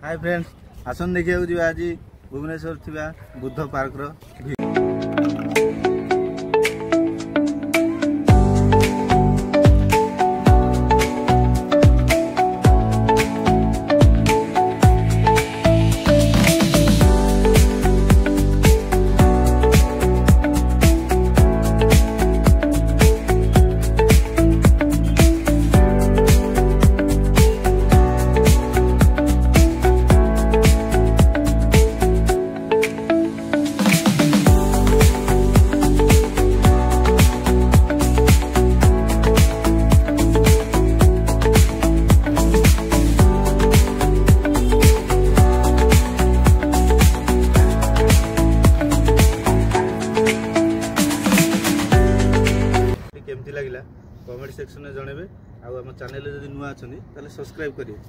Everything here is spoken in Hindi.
हाय फ्रेंड्स आसन देखिए जी आज भुवनेश्वर थिबा बुद्ध पार्क रो केमती लगिला कमेंट सेक्शन में जनइबे आम चैनल जब नुआ अच्छा सब्सक्राइब करेंगे।